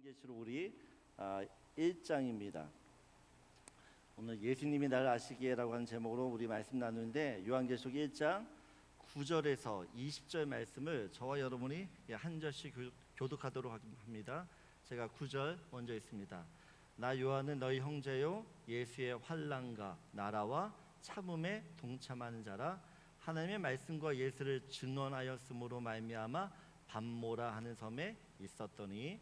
요한계시록 우리 1장입니다. 오늘 예수님이 나를 아시기에라고 하는 제목으로 우리 말씀 나누는데, 요한계시록 1장 9절에서 20절 말씀을 저와 여러분이 한 절씩 교독하도록 합니다. 제가 9절 먼저 있습니다. 나 요한은 너희 형제요 예수의 환난과 나라와 참음에 동참하는 자라. 하나님의 말씀과 예수를 증언하였으므로 말미암아 밤모라 하는 섬에 있었더니,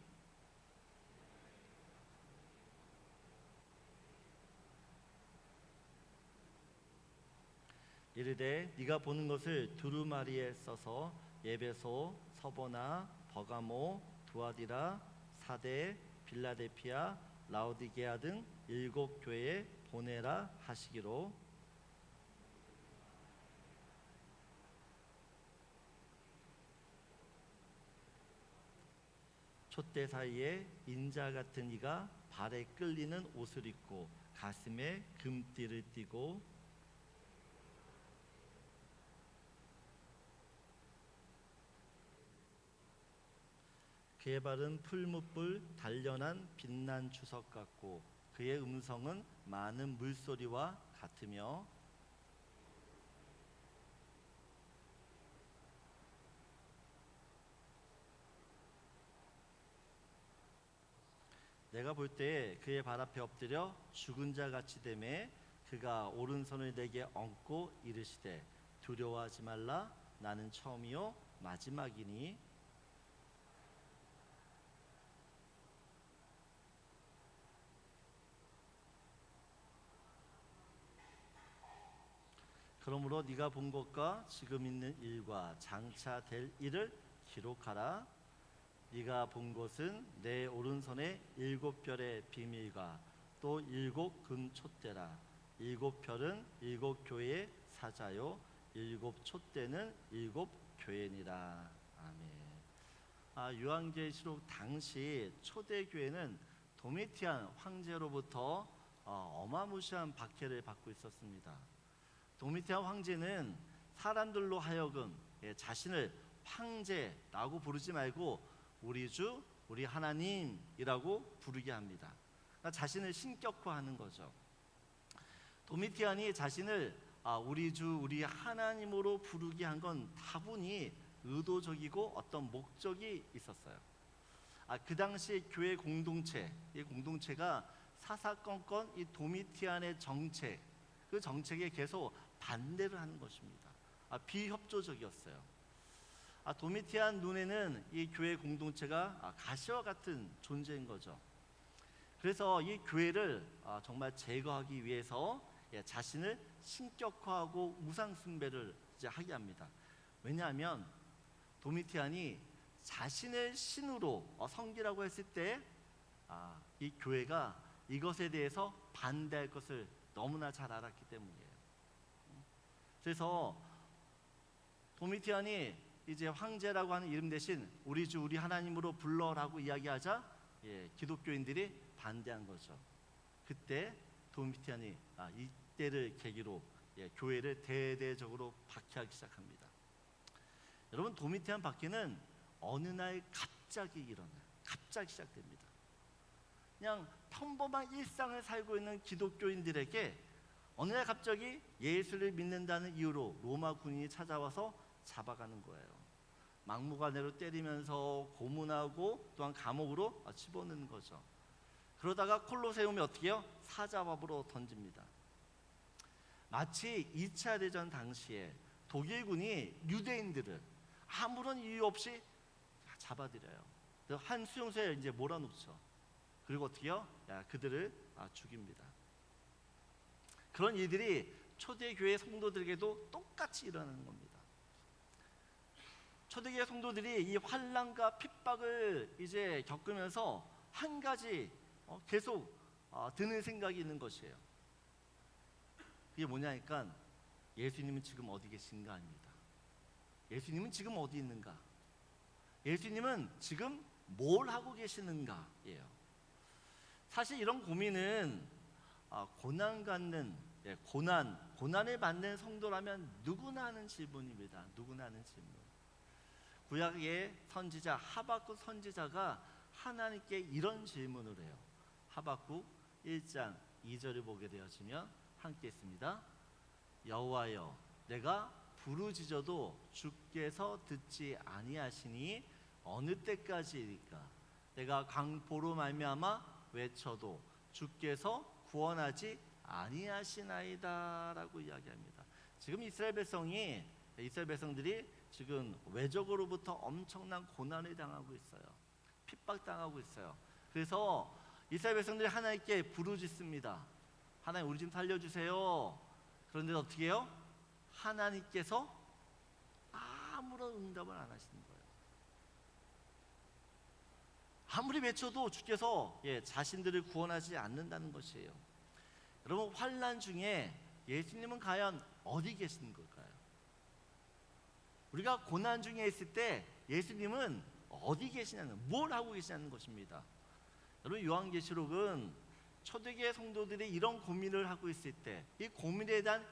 이르되 네가 보는 것을 두루마리에 써서 에베소, 서보나, 버가모, 두아디라, 사대, 빌라델피아, 라오디게아 등 7교회에 보내라 하시기로. 촛대 사이에 인자 같은 이가 발에 끌리는 옷을 입고 가슴에 금띠를 띠고 그의 발은 풀무불 단련한 빛난 주석 같고 그의 음성은 많은 물소리와 같으며 내가 볼 때 그의 발 앞에 엎드려 죽은 자 같이 되매 그가 오른손을 내게 얹고 이르시되 두려워하지 말라. 나는 처음이요 마지막이니 그러므로 네가 본 것과 지금 있는 일과 장차 될 일을 기록하라. 네가 본 것은 내 오른손에 7별의 비밀과 또 7금 촛대라. 7별은 7교회의 사자요 7촛대는 7교회니라. 아멘. 요한계시록 당시 초대교회는 도미티안 황제로부터 어마무시한 박해를 받고 있었습니다. 도미티안 황제는 사람들로 하여금 자신을 황제라고 부르지 말고 우리 주, 우리 하나님이라고 부르게 합니다. 그러니까 자신을 신격화하는 거죠. 도미티안이 자신을 우리 주, 우리 하나님으로 부르게 한 건 다분히 의도적이고 어떤 목적이 있었어요. 그 당시 교회 공동체, 이 공동체가 사사건건 이 도미티안의 정책, 그 정책에 계속 반대를 하는 것입니다. 비협조적이었어요. 도미티안 눈에는 이 교회 공동체가 가시와 같은 존재인 거죠. 그래서 이 교회를 정말 제거하기 위해서 자신을 신격화하고 우상 숭배를 이제 하게 합니다. 왜냐하면 도미티안이 자신을 신으로 섬기라고 했을 때 이 교회가 이것에 대해서 반대할 것을 너무나 잘 알았기 때문이에요. 그래서 도미티안이 이제 황제라고 하는 이름 대신 우리 주 우리 하나님으로 불러라고 이야기하자 기독교인들이 반대한 거죠. 그때 도미티안이 이때를 계기로 교회를 대대적으로 박해하기 시작합니다. 여러분, 도미티안 박해는 어느 날 갑자기 일어나요. 갑자기 시작됩니다. 그냥 평범한 일상을 살고 있는 기독교인들에게 어느 날 갑자기 예수를 믿는다는 이유로 로마 군인이 찾아와서 잡아가는 거예요. 막무가내로 때리면서 고문하고 또한 감옥으로 집어넣는 거죠. 그러다가 콜로세움이 어떻게 해요? 사자밥으로 던집니다. 마치 2차 대전 당시에 독일군이 유대인들을 아무런 이유 없이 잡아들여요. 한 수용소에 이제 몰아놓죠. 그리고 어떻게 해요? 그들을 죽입니다. 그런 일들이 초대교회 성도들에게도 똑같이 일어나는 겁니다. 초대교회 성도들이 이 환난과 핍박을 이제 겪으면서 한 가지 계속 드는 생각이 있는 것이에요. 그게 뭐냐니까 예수님은 지금 어디 계신가 합니다. 예수님은 지금 어디 있는가? 예수님은 지금 뭘 하고 계시는가예요. 사실 이런 고민은 고난 갖는 고난을 받는 성도라면 누구나 하는 질문입니다. 누구나 하는 질문. 구약의 선지자 하박국 선지자가 하나님께 이런 질문을 해요. 하박국 1장 2절을 보게 되어지면 함께 있습니다. 여호와여, 내가 부르짖어도 주께서 듣지 아니하시니 어느 때까지이리까? 내가 강포로 말미암아 외쳐도 주께서 구원하지 아니하시나이다 라고 이야기합니다. 지금 이스라엘 백성들이 지금 외적으로부터 엄청난 고난을 당하고 있어요. 핍박당하고 있어요. 그래서 이스라엘 백성들이 하나님께 부르짖습니다. 하나님, 우리 좀 살려주세요. 그런데 어떻게 해요? 하나님께서 아무런 응답을 안 하시는 거예요. 아무리 외쳐도 주께서 자신들을 구원하지 않는다는 것이에요. 여러분, 환난 중에 예수님은 과연 어디 계시는 걸까요? 우리가 고난 중에 있을 때 예수님은 어디 계시냐는, 뭘 하고 계시냐는 것입니다. 여러분, 요한계시록은 초대교회 성도들이 이런 고민을 하고 있을 때 이 고민에 대한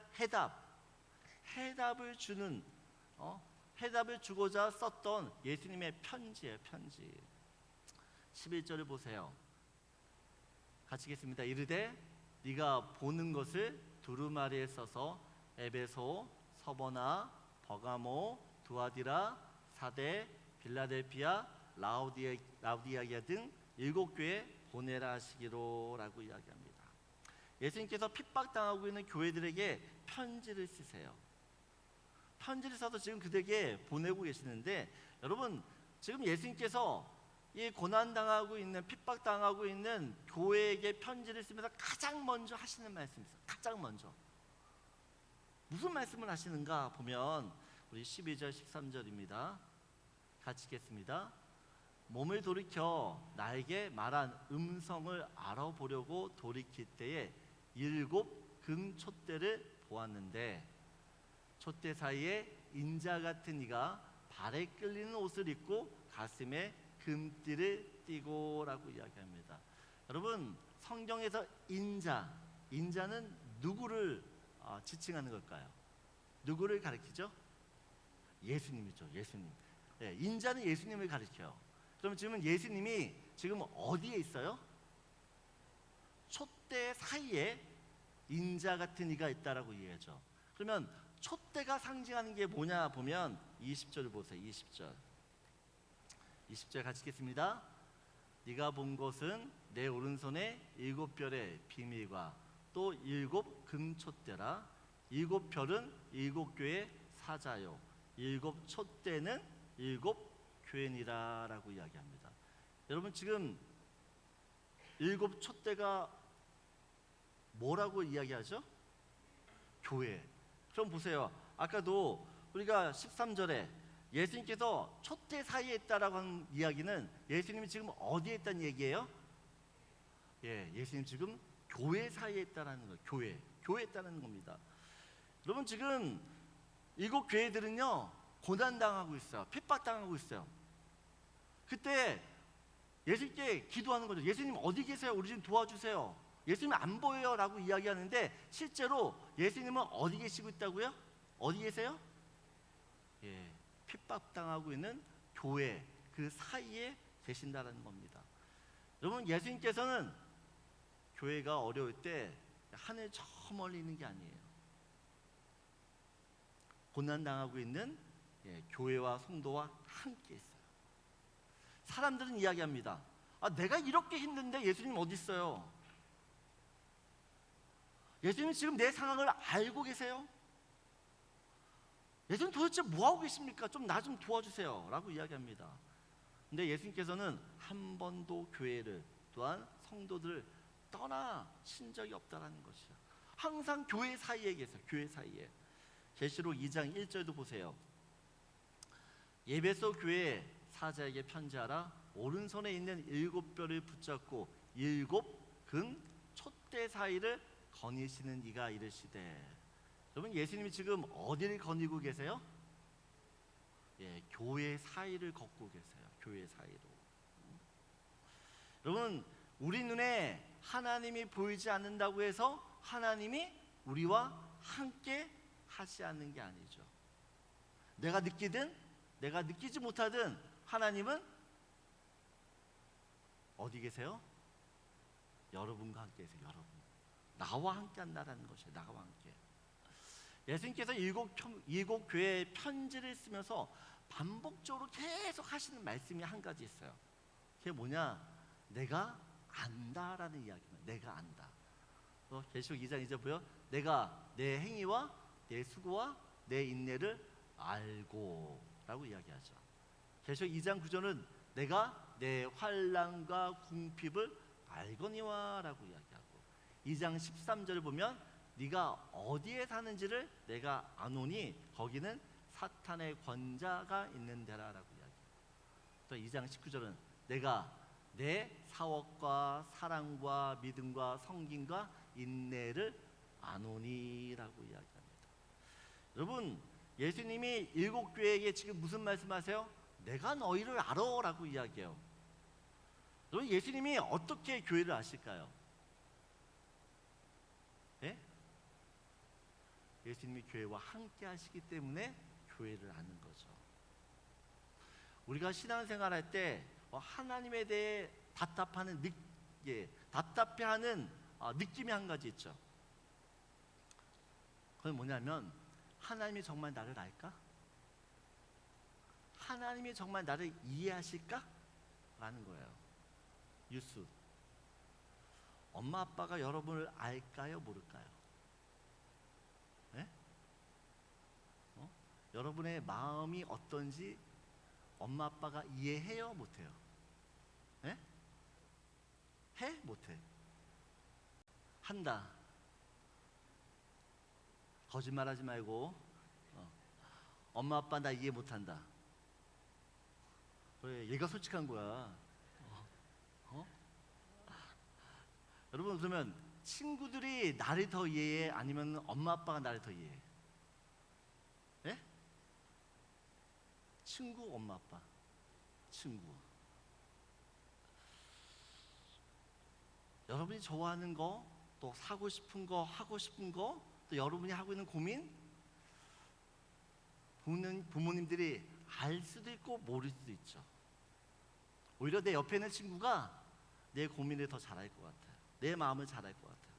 해답을 주고자 썼던 예수님의 편지예요. 편지. 11절을 보세요. 같이 읽겠습니다. 이르되 네가 보는 것을 두루마리에 써서 에베소, 서버나, 버가모, 두아디라, 사대, 빌라델피아, 라우디아게 등 7교회 보내라 하시기로 라고 이야기합니다. 예수님께서 핍박당하고 있는 교회들에게 편지를 쓰세요. 편지를 써서 지금 그들에게 보내고 계시는데, 여러분, 지금 예수님께서 이 고난당하고 있는, 핍박당하고 있는 교회에게 편지를 쓰면서 가장 먼저 하시는 말씀이 있어요. 가장 먼저 무슨 말씀을 하시는가 보면 우리 12절 13절입니다. 같이 읽겠습니다. 몸을 돌이켜 나에게 말한 음성을 알아보려고 돌이킬 때에 7 금촛대를 보았는데 촛대 사이에 인자 같은 이가 발에 끌리는 옷을 입고 가슴에 금띠를 띠고 라고 이야기합니다. 여러분, 성경에서 인자는 누구를 지칭하는 걸까요? 누구를 가리키죠? 예수님이죠. 예수님. 인자는 예수님을 가리켜요. 그럼 지금 예수님이 지금 어디에 있어요? 촛대 사이에 인자 같은 이가 있다라고 이해하죠. 그러면 촛대가 상징하는 게 뭐냐 보면 20절을 보세요. 20절 같이 읽겠습니다. 네가 본 것은 내 오른손에 7별의 비밀과 또 7 금촛대라. 7별은 7교회 사자요 7 촛대는 7 교회니라 라고 이야기합니다. 여러분, 지금 7 촛대가 뭐라고 이야기하죠? 교회. 그럼 보세요. 아까도 우리가 13절에 예수님께서 촛대 사이에 있다라고 한 이야기는 예수님이 지금 어디에 있다는 얘기예요? 예수님 지금 교회 사이에 있다라는 거예요. 교회에 있다는 겁니다. 여러분, 지금 7 교회들은요 고난당하고 있어요. 핍박당하고 있어요. 그때 예수님께 기도하는 거죠. 예수님 어디 계세요? 우리 좀 도와주세요. 예수님 안 보여요 라고 이야기하는데 실제로 예수님은 어디 계시고 있다고요? 어디 계세요? 핍박당하고 있는 교회 그 사이에 계신다는 겁니다. 여러분, 예수님께서는 교회가 어려울 때 하늘 저 멀리 있는 게 아니에요. 고난당하고 있는 교회와 성도와 함께 있어요. 사람들은 이야기합니다. 내가 이렇게 힘든데 예수님 어디 있어요? 예수님 지금 내 상황을 알고 계세요? 예수님 도대체 뭐하고 계십니까? 좀 나 좀 도와주세요 라고 이야기합니다. 근데 예수님께서는 한 번도 교회를 또한 성도들을 떠나신 적이 없다는 것이죠. 항상 교회 사이에 계세요. 교회 사이에. 계시록 2장 1절도 보세요. 에베소 교회 사자에게 편지하라. 오른손에 있는 7별을 붙잡고 7 금 촛대 사이를 거니시는 이가 이르시되. 여러분, 예수님이 지금 어디를 거니고 계세요? 교회 사이를 걷고 계세요. 교회 사이로. 여러분, 우리 눈에 하나님이 보이지 않는다고 해서 하나님이 우리와 함께 하지 않는 게 아니죠. 내가 느끼든 내가 느끼지 못하든 하나님은 어디 계세요? 여러분과 함께 계세요. 여러분, 나와 함께 한다라는 것이에요. 나와 함께. 예수님께서 일곱 교회에 편지를 쓰면서 반복적으로 계속 하시는 말씀이 한 가지 있어요. 그게 뭐냐? 내가 안다라는 이야기입니다. 내가 안다. 계시록 2장 이제 보여? 내가 내 행위와 내 수고와 내 인내를 알고 라고 이야기하죠. 계시록 2장 9절은 내가 내 환난과 궁핍을 알거니와 라고 이야기하고, 2장 13절을 보면 네가 어디에 사는지를 내가 아노니 거기는 사탄의 권자가 있는 데라 라고 이야기해요. 또 2장 19절은 내가 내 사역과 사랑과 믿음과 성김과 인내를 아노니 라고 이야기합니다. 여러분, 예수님이 일곱 교회에게 지금 무슨 말씀하세요? 내가 너희를 알아 라고 이야기해요. 여러분, 예수님이 어떻게 교회를 아실까요? 예? 예수님이 교회와 함께 하시기 때문에 교회를 아는 거죠. 우리가 신앙생활 할 때 하나님에 대해 답답해하는 느낌이 한 가지 있죠. 그건 뭐냐면, 하나님이 정말 나를 알까? 하나님이 정말 나를 이해하실까? 라는 거예요. 유스, 엄마 아빠가 여러분을 알까요? 모를까요? 네? 여러분의 마음이 어떤지 엄마 아빠가 이해해요? 못해요? 네? 해? 못해? 한다. 거짓말하지 말고, 엄마 아빠 나 이해 못한다. 그래, 얘가 솔직한 거야. 어? 여러분, 그러면 친구들이 나를 더 이해해? 아니면 엄마 아빠가 나를 더 이해해? 예? 친구, 엄마 아빠. 친구. 여러분이 좋아하는 거, 또 사고 싶은 거, 하고 싶은 거, 또 여러분이 하고 있는 고민, 부모님들이 알 수도 있고 모를 수도 있죠. 오히려 내 옆에 있는 친구가 내 고민을 더 잘 알 것 같아요. 내 마음을 잘 알 것 같아요.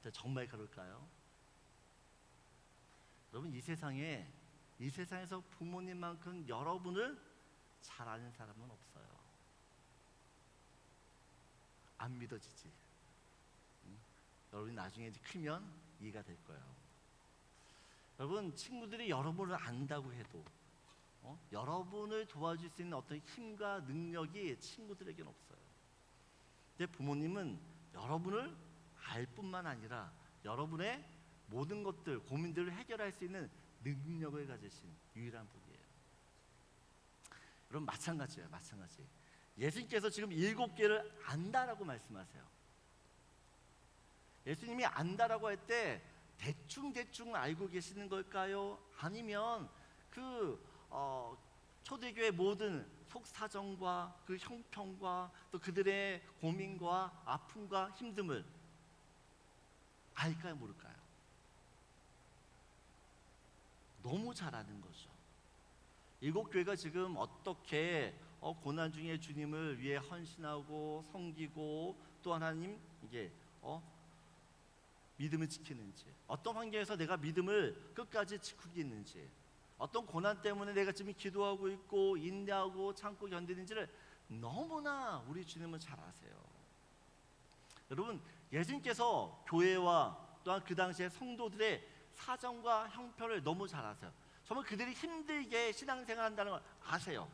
근데 정말 그럴까요? 여러분, 이 세상에서 부모님만큼 여러분을 잘 아는 사람은 없어요. 안 믿어지지? 여러분이 나중에 이제 크면 이해가 될 거예요. 여러분, 친구들이 여러분을 안다고 해도 여러분을 도와줄 수 있는 어떤 힘과 능력이 친구들에게는 없어요. 근데 부모님은 여러분을 알 뿐만 아니라 여러분의 모든 것들, 고민들을 해결할 수 있는 능력을 가지신 유일한 분이에요. 여러분, 마찬가지예요. 마찬가지. 예수님께서 지금 7개를 안다라고 말씀하세요. 예수님이 안다라고 할 때 대충 알고 계시는 걸까요? 아니면 초대교회 모든 속사정과 그 형편과 또 그들의 고민과 아픔과 힘듦을 알까요? 모를까요? 너무 잘 아는 거죠. 7교회가 지금 어떻게 고난 중에 주님을 위해 헌신하고 섬기고 또 하나님 믿음을 지키는지, 어떤 환경에서 내가 믿음을 끝까지 지키고 있는지, 어떤 고난 때문에 내가 지금 기도하고 있고 인내하고 참고 견디는지를 너무나 우리 주님은 잘 아세요. 여러분, 예수님께서 교회와 또한 그 당시의 성도들의 사정과 형편을 너무 잘 아세요. 정말 그들이 힘들게 신앙생활한다는 걸 아세요.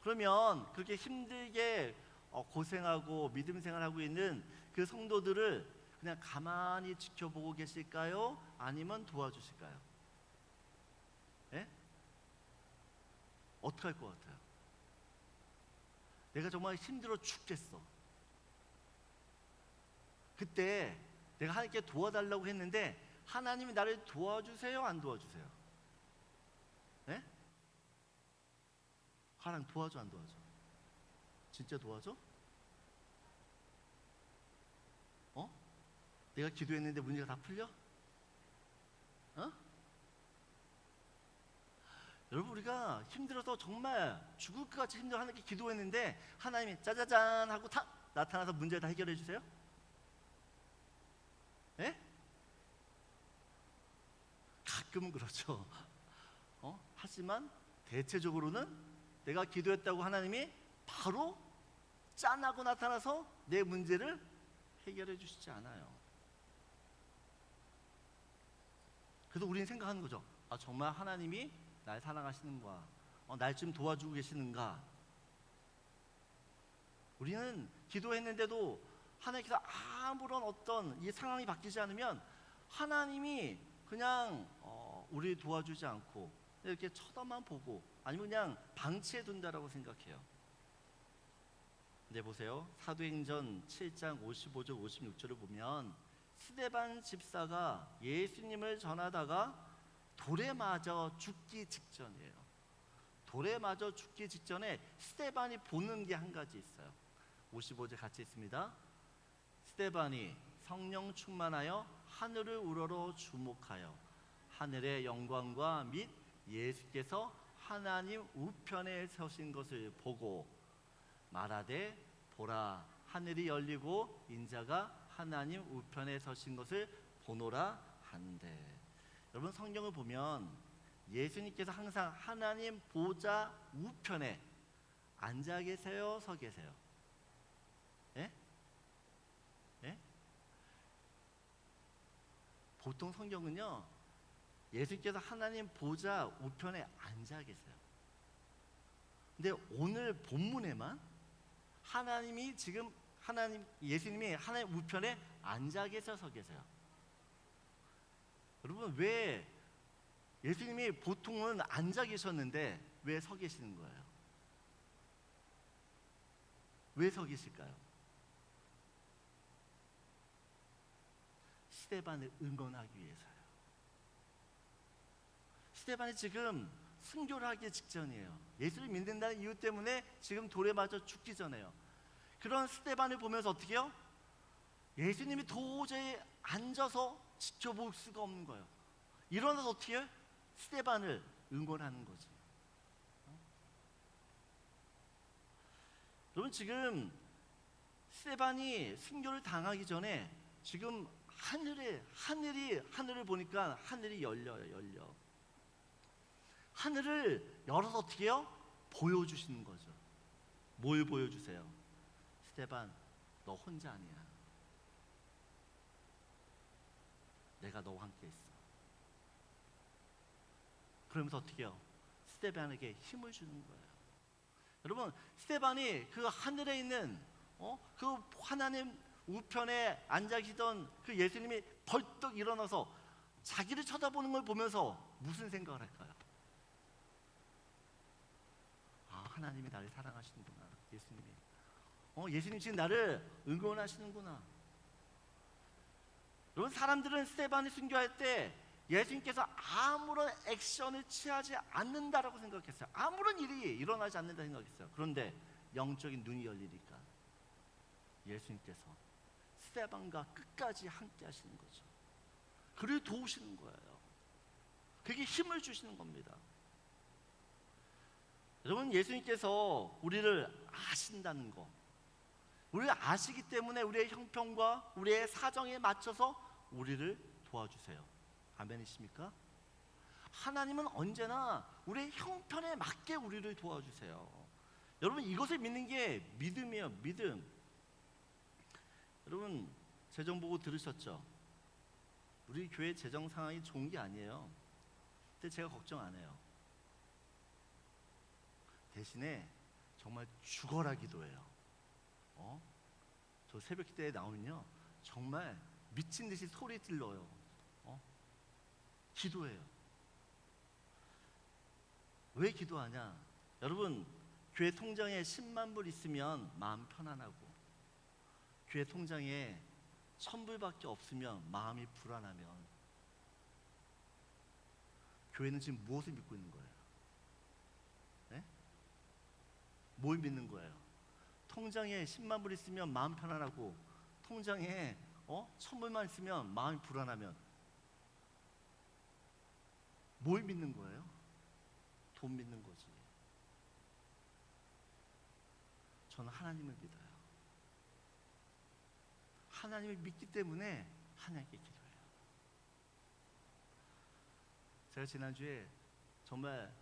그러면 그렇게 힘들게 고생하고 믿음 생활하고 있는 그 성도들을 그냥 가만히 지켜보고 계실까요? 아니면 도와주실까요? 예? 어떻게 할 것 같아요? 내가 정말 힘들어 죽겠어. 그때 내가 하나님께 도와달라고 했는데 하나님이 나를 도와주세요? 안 도와주세요? 예? 하나님 도와줘? 안 도와줘? 진짜 도와줘? 내가 기도했는데 문제가 다 풀려? 여러분, 우리가 힘들어서 정말 죽을 것 같이 힘들어 하나님께 기도했는데 하나님이 짜자잔 하고 탁 나타나서 문제를 다 해결해 주세요? 예? 가끔은 그렇죠. 하지만 대체적으로는 내가 기도했다고 하나님이 바로 짠하고 나타나서 내 문제를 해결해 주시지 않아요. 그래서 우리는 생각하는 거죠. 아, 정말 하나님이 날 사랑하시는가? 날 좀 도와주고 계시는가? 우리는 기도했는데도 하나님께서 아무런 어떤 이 상황이 바뀌지 않으면 하나님이 그냥 우리를 도와주지 않고 이렇게 쳐다만 보고 아니면 그냥 방치해 둔다라고 생각해요. 근데 보세요. 사도행전 7장 55절 56절을 보면 스데반 집사가 예수님을 전하다가 돌에 맞아 죽기 직전이에요. 돌에 맞아 죽기 직전에 스데반이 보는 게 한 가지 있어요. 55절 같이 있습니다. 스데반이 성령 충만하여 하늘을 우러러 주목하여 하늘의 영광과 및 예수께서 하나님 우편에 서신 것을 보고 말하되 보라 하늘이 열리고 인자가 하나님 우편에 서신 것을 보노라 한대. 여러분, 성경을 보면 예수님께서 항상 하나님 보좌 우편에 앉아 계세요, 서 계세요? 예? 예? 보통 성경은요, 예수님께서 하나님 보좌 우편에 앉아 계세요. 근데 오늘 본문에만 하나님이 지금 예수님이 하나님 우편에 앉아 계셔 서 계세요. 여러분, 왜 예수님이 보통은 앉아 계셨는데 왜 서 계시는 거예요? 왜 서 계실까요? 스데반을 응원하기 위해서요. 스데반이 지금 순교를 하기 직전이에요. 예수를 믿는다는 이유 때문에 지금 돌에 맞아 죽기 전에요. 그런 스데반을 보면서 어떻게 해요? 예수님이 도저히 앉아서 지켜볼 수가 없는 거예요. 일어나서 어떻게 해요? 스데반을 응원하는 거지. 여러분, 지금 스데반이 순교를 당하기 전에 지금 하늘을 보니까 하늘이 열려. 하늘을 열어서 어떻게 해요? 보여주시는 거죠. 뭘 보여주세요? 스데반, 너 혼자 아니야. 내가 너와 함께 있어. 그러면서 어떻게 해요? 스데반에게 힘을 주는 거예요. 여러분, 스데반이 그 하늘에 있는 그 하나님 우편에 앉아 계시던 그 예수님이 벌떡 일어나서 자기를 쳐다보는 걸 보면서 무슨 생각을 할까요? 아, 하나님이 나를 사랑하시는구나. 예수님 지금 나를 응원하시는구나. 여러분, 사람들은 스데반이 순교할 때 예수님께서 아무런 액션을 취하지 않는다라고 생각했어요. 아무런 일이 일어나지 않는다 생각했어요. 그런데 영적인 눈이 열리니까 예수님께서 스데반과 끝까지 함께 하시는 거죠. 그를 도우시는 거예요. 그게 힘을 주시는 겁니다. 여러분, 예수님께서 우리를 아신다는 거, 우리를 아시기 때문에 우리의 형편과 우리의 사정에 맞춰서 우리를 도와주세요. 아멘이십니까? 하나님은 언제나 우리의 형편에 맞게 우리를 도와주세요. 여러분, 이것을 믿는 게 믿음이에요. 믿음. 여러분, 재정 보고 들으셨죠? 우리 교회 재정 상황이 좋은 게 아니에요. 근데 제가 걱정 안 해요. 대신에 정말 죽어라 기도해요. 저 새벽 기도에 나오면요, 정말 미친 듯이 소리 질러요. 기도해요. 왜 기도하냐? 여러분, 교회 통장에 10만 불 있으면 마음 편안하고, 교회 통장에 1,000불밖에 없으면 마음이 불안하면, 교회는 지금 무엇을 믿고 있는 거예요? 네? 뭘 믿는 거예요? 통장에 10만 불 있으면 마음 편안하고, 통장에 1,000불만 있으면 마음이 불안하면 뭘 믿는 거예요? 돈 믿는 거지. 저는 하나님을 믿어요. 하나님을 믿기 때문에 하나님께 기도해요. 제가 지난주에 정말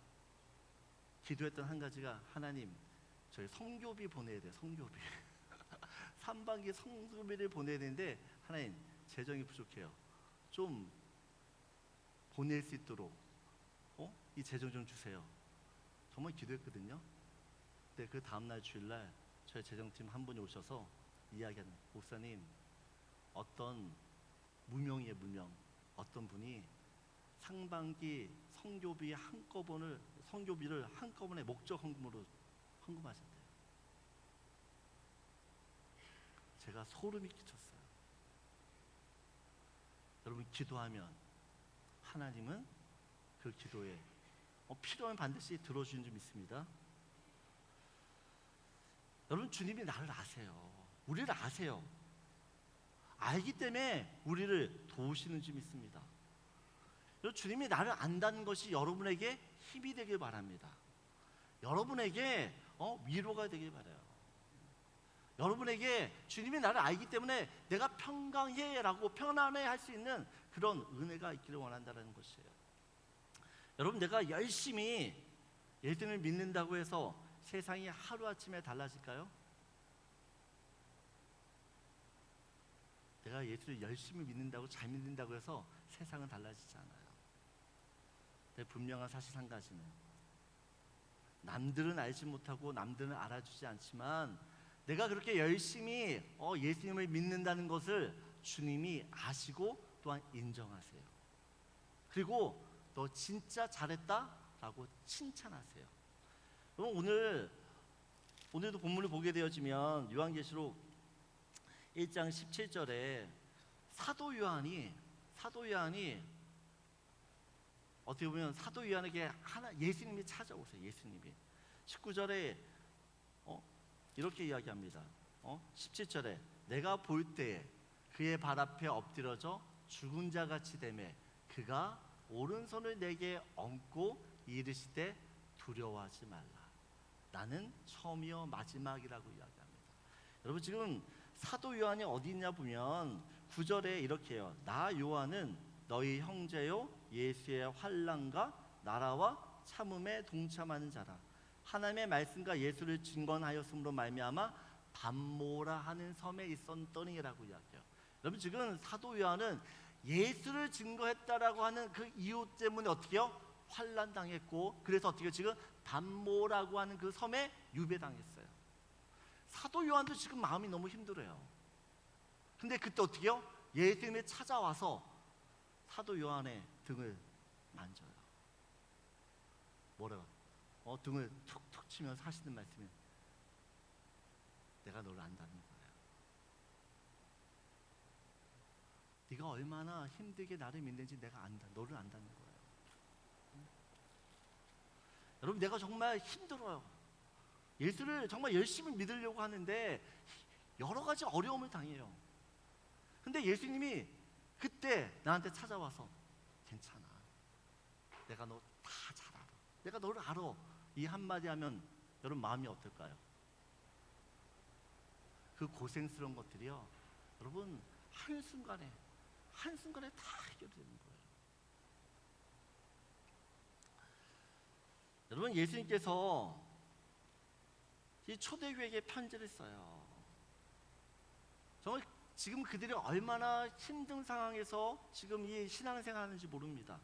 기도했던 한 가지가, 하나님, 저희 성교비 보내야 돼요. 성교비. 3반기 성교비를 보내야 되는데, 하나님, 재정이 부족해요. 좀 보낼 수 있도록 이 재정 좀 주세요. 정말 기도했거든요. 근데 그 다음날 주일날 저희 재정팀 한 분이 오셔서 이야기하는, 목사님, 어떤 무명이에요, 무명. 어떤 분이 상반기 성교비를 한꺼번에 목적 헌금으로 헌금하셨대요. 제가 소름이 끼쳤어요. 여러분, 기도하면 하나님은 그 기도에 필요하면 반드시 들어주는 줄 믿습니다. 여러분, 주님이 나를 아세요. 우리를 아세요. 알기 때문에 우리를 도우시는 줄 믿습니다. 주님이 나를 안다는 것이 여러분에게 힘이 되길 바랍니다. 여러분에게 위로가 되길 바라요. 여러분에게 주님이 나를 알기 때문에 내가 평강해라고 편안해 할 수 있는 그런 은혜가 있기를 원한다는 것이에요. 여러분, 내가 열심히 예수님을 믿는다고 해서 세상이 하루아침에 달라질까요? 내가 예수를 열심히 믿는다고, 잘 믿는다고 해서 세상은 달라지지 않아요. 근데 분명한 사실 한 가지는, 남들은 알지 못하고 남들은 알아주지 않지만 내가 그렇게 열심히 예수님을 믿는다는 것을 주님이 아시고 또한 인정하세요. 그리고 너 진짜 잘했다라고 칭찬하세요. 그럼 오늘도 본문을 보게 되어지면 요한계시록 1장 17절에 사도 요한이 어떻게 보면 사도 요한에게 예수님이 찾아오세요. 예수님이 19절에 이렇게 이야기합니다. 17절에 내가 볼 때에 그의 발 앞에 엎드려져 죽은 자 같이 되매 그가 오른손을 내게 얹고 이르시되 두려워하지 말라. 나는 처음이요 마지막이라고 이야기합니다. 여러분, 지금 사도 요한이 어디 있냐 보면 9절에 이렇게 해요. 나 요한은 너희 형제요 예수의 환난과 나라와 참음에 동참하는 자라. 하나님의 말씀과 예수를 증언하였음으로 말미암아 담모라 하는 섬에 있었더니라고 이야기해요. 여러분, 지금 사도 요한은 예수를 증거했다라고 하는 그 이유 때문에 어떻게요? 환난당했고, 그래서 어떻게 지금 담모라고 하는 그 섬에 유배당했어요. 사도 요한도 지금 마음이 너무 힘들어요. 근데 그때 어떻게요? 예수님이 찾아와서 사도 요한의 등을 만져요. 뭐라고? 등을 툭툭 치면서 하시는 말씀이, 내가 너를 안다는 거예요. 네가 얼마나 힘들게 나를 믿는지 내가 안다. 너를 안다는 거예요. 여러분, 내가 정말 힘들어요. 예수를 정말 열심히 믿으려고 하는데 여러 가지 어려움을 당해요. 근데 예수님이 그때 나한테 찾아와서, 괜찮아, 내가 너 다 잘 알아, 내가 너를 알아, 이 한마디 하면 여러분 마음이 어떨까요? 그 고생스러운 것들이요, 여러분 한순간에 다 해결되는 거예요. 여러분, 예수님께서 이 초대교회에게 편지를 써요. 정말 지금 그들이 얼마나 힘든 상황에서 지금 이 신앙생활 하는지 모릅니다.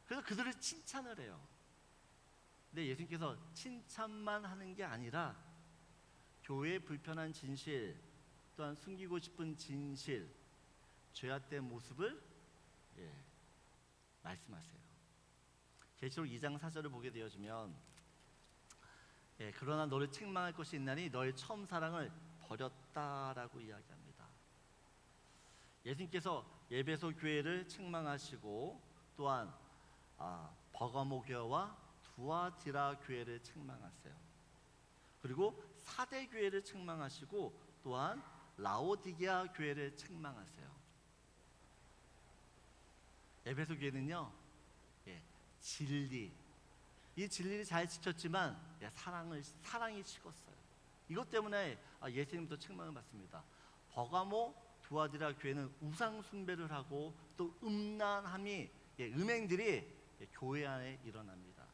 그래서 그들을 칭찬을 해요. 근데 예수님께서 칭찬만 하는 게 아니라 교회의 불편한 진실, 또한 숨기고 싶은 진실, 죄악된 모습을 말씀하세요. 계시록 2장 4절을 보게 되어지면, 그러나 너를 책망할 것이 있나니 너의 처음 사랑을 버렸다라고 이야기합니다. 예수님께서 에베소 교회를 책망하시고, 또한 버가모 교회와 두아디라 교회를 책망하세요. 그리고 사대 교회를 책망하시고, 또한 라오디게아 교회를 책망하세요. 에베소 교회는요, 진리, 이 진리를 잘 지켰지만 사랑이 식었어요. 이것 때문에 예수님부터 책망을 받습니다. 버가모 두아디라 교회는 우상 숭배를 하고 또 음란함이 음행들이 교회 안에 일어납니다.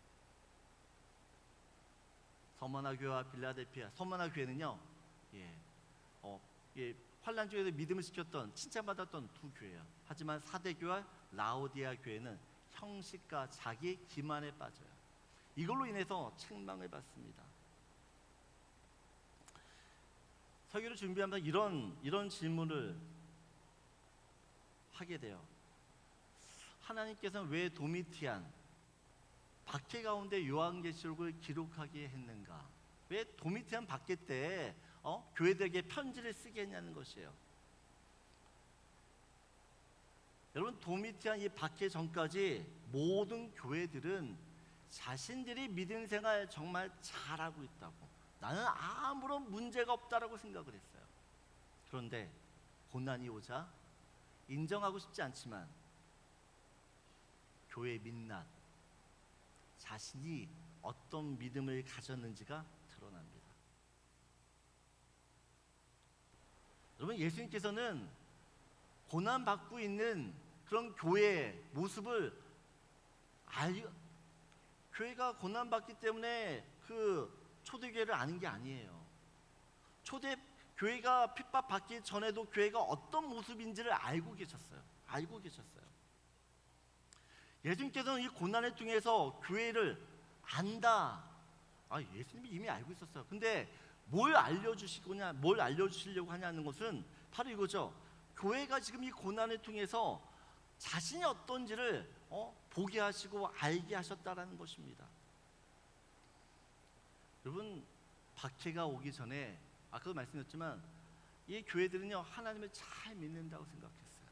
서머나 교회와 빌라델피아, 서머나 교회는요, 환란 중에도 믿음을 지켰던 칭찬받았던 두 교회예요. 하지만 사대교와 라오디아 교회는 형식과 자기 기만에 빠져요. 이걸로 인해서 책망을 받습니다. 설교를 준비하면서 이런 질문을 하게 돼요. 하나님께서는 왜 도미티안 박해 가운데 요한계시록을 기록하게 했는가? 왜 도미티안 박해 때 교회들에게 편지를 쓰게 했냐는 것이에요. 여러분, 도미티안 이 박해 전까지 모든 교회들은 자신들이 믿음 생활 정말 잘하고 있다고, 나는 아무런 문제가 없다라고 생각을 했어요. 그런데 고난이 오자 인정하고 싶지 않지만 교회 민낯, 자신이 어떤 믿음을 가졌는지가 드러납니다. 여러분, 예수님께서는 고난받고 있는 그런 교회의 모습을 교회가 고난받기 때문에 그 초대교회를 아는 게 아니에요. 교회가 핍박받기 전에도 교회가 어떤 모습인지를 알고 계셨어요. 예수님께서는 이 고난을 통해서 교회를 안다. 예수님이 이미 알고 있었어요. 근데 뭘 알려주시려고 하냐는 것은 바로 이거죠. 교회가 지금 이 고난을 통해서 자신이 어떤지를 보게 하시고 알게 하셨다라는 것입니다. 여러분, 박해가 오기 전에 아까도 말씀드렸지만 이 교회들은요, 하나님을 잘 믿는다고 생각했어요.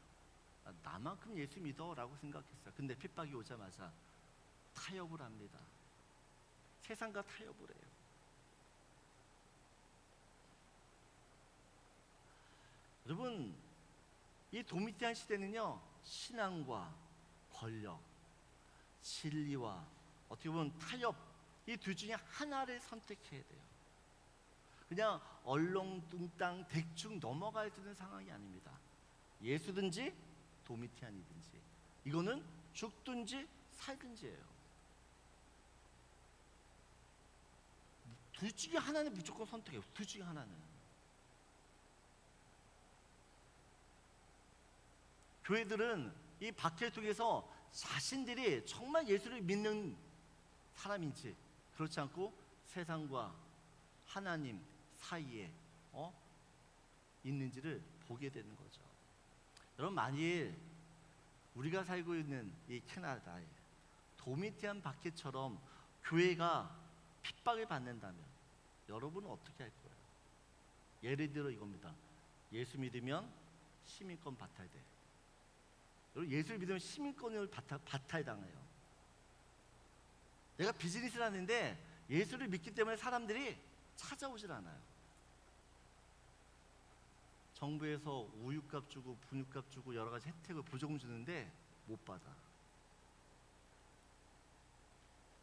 나만큼 예수 믿어라고 생각했어요. 근데 핍박이 오자마자 타협을 합니다. 세상과 타협을 해요. 여러분, 이 도미티안 시대는요, 신앙과 권력, 진리와 어떻게 보면 타협, 이 둘 중에 하나를 선택해야 돼요. 그냥 얼렁뚱땅 대충 넘어가야 되는 상황이 아닙니다. 예수든지 도미티안이든지, 이거는 죽든지 살든지예요. 둘 중에 하나는 무조건 선택해요. 둘 중에 하나는. 교회들은 이 박해를 통해서 자신들이 정말 예수를 믿는 사람인지, 그렇지 않고 세상과 하나님 사이에 있는지를 보게 되는 거죠. 여러분, 만일 우리가 살고 있는 이 캐나다에 도미티안 박해처럼 교회가 핍박을 받는다면 여러분은 어떻게 할 거예요? 예를 들어 이겁니다. 예수 믿으면 시민권 박탈돼. 여러분, 예수를 믿으면 시민권을 박탈당해요. 내가 비즈니스를 하는데 예수를 믿기 때문에 사람들이 찾아오질 않아요. 정부에서 우유값 주고 분유값 주고 여러 가지 혜택을 보조금 주는데 못 받아.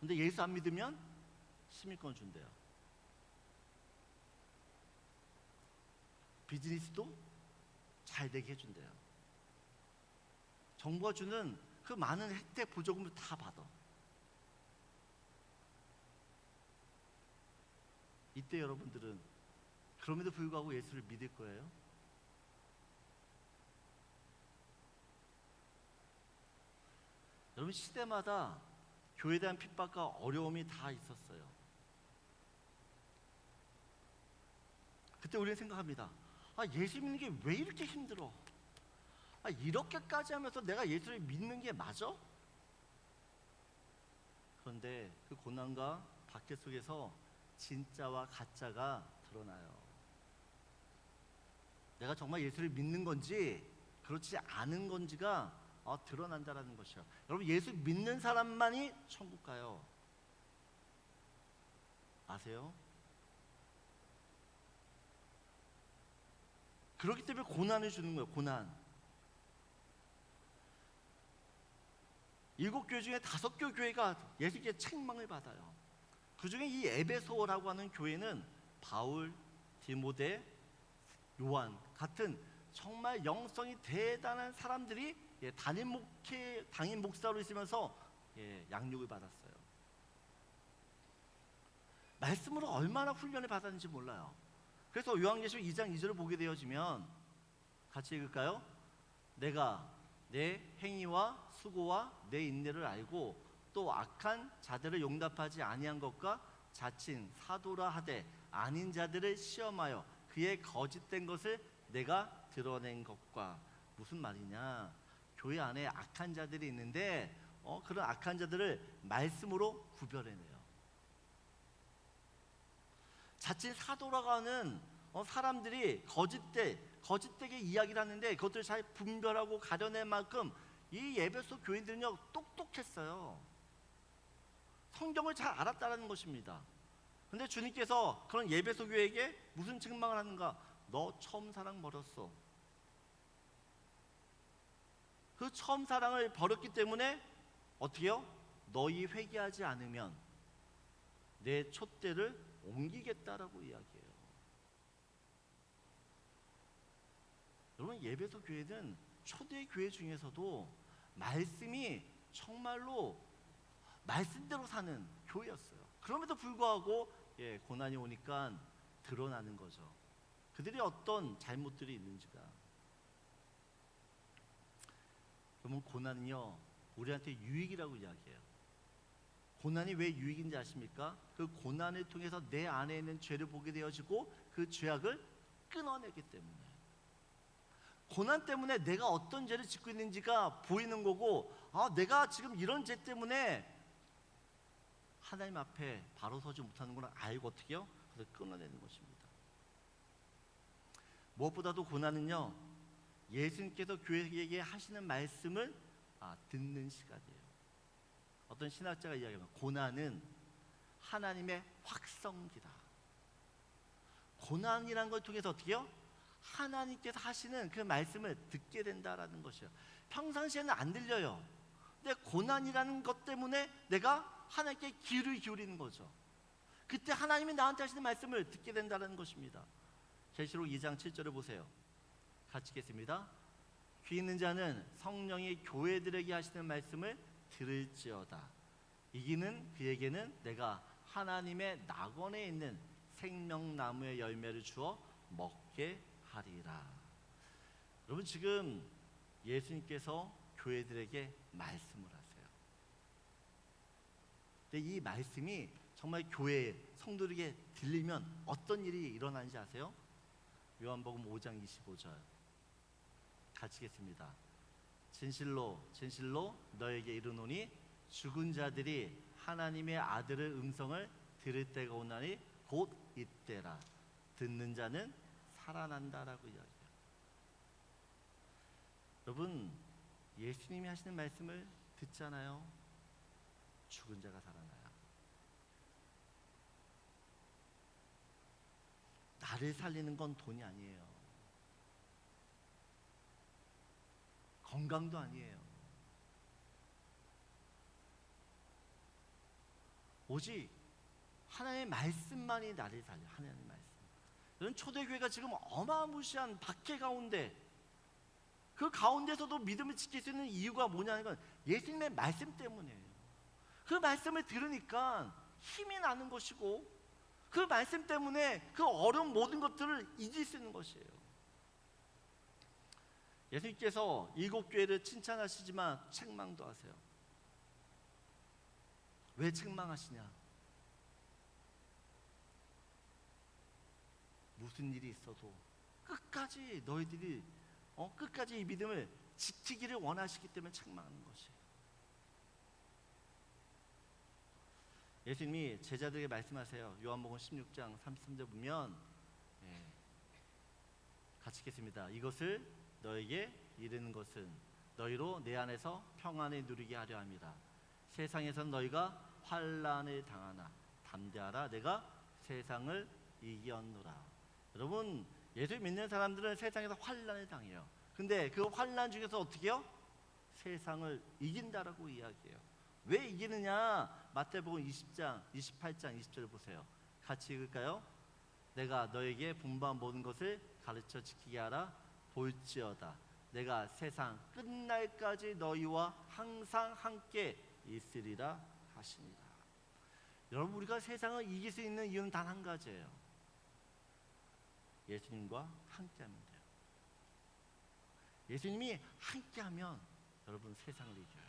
근데 예수 안 믿으면 시민권 준대요. 비즈니스도 잘 되게 해준대요. 정부가 주는 그 많은 혜택 보조금을 다 받아. 이때 여러분들은 그럼에도 불구하고 예수를 믿을 거예요? 여러분, 시대마다 교회에 대한 핍박과 어려움이 다 있었어요. 그때 우리는 생각합니다. 예수 믿는 게 왜 이렇게 힘들어? 이렇게까지 하면서 내가 예수를 믿는 게 맞아? 그런데 그 고난과 박해 속에서 진짜와 가짜가 드러나요. 내가 정말 예수를 믿는 건지 그렇지 않은 건지가 드러난다라는 것이요. 여러분, 예수 믿는 사람만이 천국 가요. 아세요? 그렇기 때문에 고난을 주는 거예요. 고난. 7교회 중에 5교회가 예수님께 책망을 받아요. 그 중에 이 에베소라고 하는 교회는 바울, 디모데, 요한 같은 정말 영성이 대단한 사람들이 담임 목사로 있으면서 양육을 받았어요. 말씀으로 얼마나 훈련을 받았는지 몰라요. 그래서 요한계시록 2장 2절을 보게 되어지면 같이 읽을까요? 내가 내 행위와 수고와 내 인내를 알고 또 악한 자들을 용납하지 아니한 것과 자칭 사도라 하되 아닌 자들을 시험하여 그의 거짓된 것을 내가 드러낸 것과. 무슨 말이냐? 교회 안에 악한 자들이 있는데 그런 악한 자들을 말씀으로 구별해내요. 자칭 사도라고 하는 사람들이 거짓되게 이야기를 하는데 그것들을 잘 분별하고 가려낼 만큼 이 에베소 교인들은요 똑똑했어요. 성경을 잘 알았다는 것입니다. 근데 주님께서 그런 에베소 교회에게 무슨 책망을 하는가? 너 처음 사랑 버렸어. 그 처음 사랑을 버렸기 때문에 어떻게요? 너희 회개하지 않으면 내 촛대를 옮기겠다라고 이야기해요. 여러분, 에베소 교회는 초대 교회 중에서도 말씀이 정말로 말씀대로 사는 교회였어요. 그럼에도 불구하고 고난이 오니까 드러나는 거죠. 그들이 어떤 잘못들이 있는지가. 그러면 고난은요 우리한테 유익이라고 이야기해요. 고난이 왜 유익인지 아십니까? 그 고난을 통해서 내 안에 있는 죄를 보게 되어지고 그 죄악을 끊어내기 때문에. 고난 때문에 내가 어떤 죄를 짓고 있는지가 보이는 거고, 내가 지금 이런 죄 때문에 하나님 앞에 바로 서지 못하는 걸 알고 어떻게요? 그래서 끊어내는 것입니다. 무엇보다도 고난은요 예수님께서 교회에게 하시는 말씀을 듣는 시간이에요. 어떤 신학자가 이야기합니다. 고난은 하나님의 확성기다. 고난이라는 걸 통해서 어떻게요? 하나님께서 하시는 그 말씀을 듣게 된다라는 것이에요. 평상시에는 안 들려요. 근데 고난이라는 것 때문에 내가 하나님께 귀를 기울이는 거죠. 그때 하나님이 나한테 하시는 말씀을 듣게 된다는 것입니다. 계시록 2장 7절을 보세요. 같이 읽겠습니다. 귀 있는 자는 성령이 교회들에게 하시는 말씀을 들을지어다. 이기는 그에게는 내가 하나님의 낙원에 있는 생명나무의 열매를 주어 먹게 하리라. 여러분, 지금 예수님께서 교회들에게 말씀을 하세요. 근데 이 말씀이 정말 교회 성도들에게 들리면 어떤 일이 일어나는지 아세요? 요한복음 5장 25절 같이 읽겠습니다. 진실로 진실로 너에게 이르노니 죽은 자들이 하나님의 아들의 음성을 들을 때가 오나니 곧 이때라. 듣는 자는 살아난다라고 이야기해요. 여러분, 예수님이 하시는 말씀을 듣잖아요. 죽은 자가 살아나요. 나를 살리는 건 돈이 아니에요. 건강도 아니에요. 오직 하나님의 말씀만이 나를 살려. 하나님의 말씀. 이런 초대교회가 지금 어마무시한 박해 가운데, 그 가운데서도 믿음을 지킬 수 있는 이유가 뭐냐는 건 예수님의 말씀 때문이에요. 그 말씀을 들으니까 힘이 나는 것이고, 그 말씀 때문에 그 어려운 모든 것들을 잊을 수 있는 것이에요. 예수님께서 7교회를 칭찬하시지만 책망도 하세요. 왜 책망하시냐? 무슨 일이 있어도 끝까지 너희들이 끝까지 이 믿음을 지키기를 원하시기 때문에 책망하는 것이에요. 예수님이 제자들에게 말씀하세요. 요한복음 16장 33절 보면 같이 읽겠습니다. 이것을 너에게 이르는 것은 너희로 내 안에서 평안을 누리게 하려 함이라. 세상에선 너희가 환난을 당하나 담대하라. 내가 세상을 이겼노라. 여러분, 예수 믿는 사람들은 세상에서 환난을 당해요. 근데 그 환난 중에서 어떻게 해요? 세상을 이긴다라고 이야기해요. 왜 이기느냐? 마태복음 20장, 28장, 20절을 보세요. 같이 읽을까요? 내가 너에게 분부한 모든 것을 가르쳐 지키게 하라. 볼지어다 내가 세상 끝날까지 너희와 항상 함께 있으리라 하시니라. 여러분, 우리가 세상을 이길 수 있는 이유는 단 한 가지예요. 예수님과 함께하면 돼요. 예수님이 함께하면 여러분 세상을 이겨요.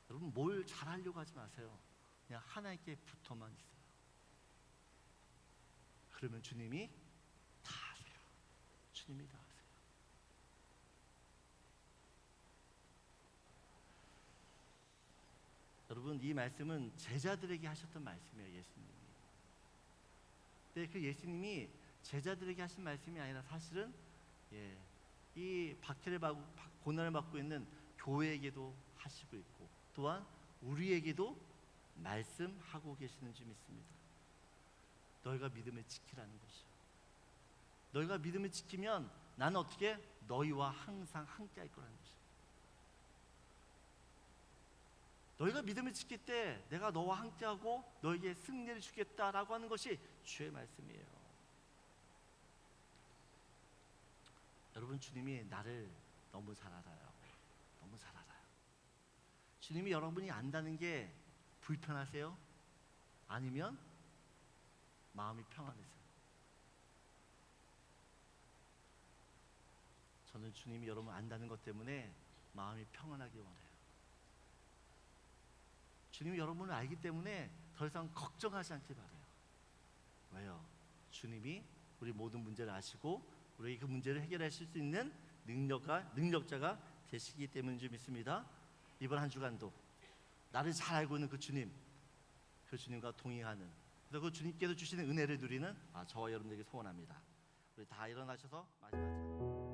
여러분, 뭘 잘하려고 하지 마세요. 그냥 하나님께 붙어만 있어요. 그러면 주님이 다 하세요. 주님이 다 하세요. 여러분, 이 말씀은 제자들에게 하셨던 말씀이에요. 예수님이. 근데 그 예수님이 제자들에게 하신 말씀이 아니라 사실은 이 박해를 받고 고난을 받고 있는 교회에게도 하시고 있고, 또한 우리에게도 말씀하고 계시는 줄 믿습니다. 너희가 믿음을 지키라는 것이요. 너희가 믿음을 지키면 나는 어떻게 너희와 항상 함께 할 거라는 것이요. 너희가 믿음을 지킬 때 내가 너와 함께하고 너에게 승리를 주겠다라고 하는 것이 주의 말씀이에요. 여러분, 주님이 나를 너무 잘 알아요. 너무 잘 알아요. 주님이 여러분이 안다는 게 불편하세요? 아니면 마음이 평안해서요? 저는 주님이 여러분 안다는 것 때문에 마음이 평안하길 원해요. 주님이 여러분을 알기 때문에 더 이상 걱정하지 않길 바라요. 왜요? 주님이 우리 모든 문제를 아시고 우리에게 그 문제를 해결하실 수 있는 능력자가 되시기 때문인 줄 믿습니다. 이번 한 주간도 나를 잘 알고 있는 그 주님과 동행하는, 그리고 그 주님께서 주시는 은혜를 누리는 저와 여러분들에게 소원합니다. 우리 다 일어나셔서 마지막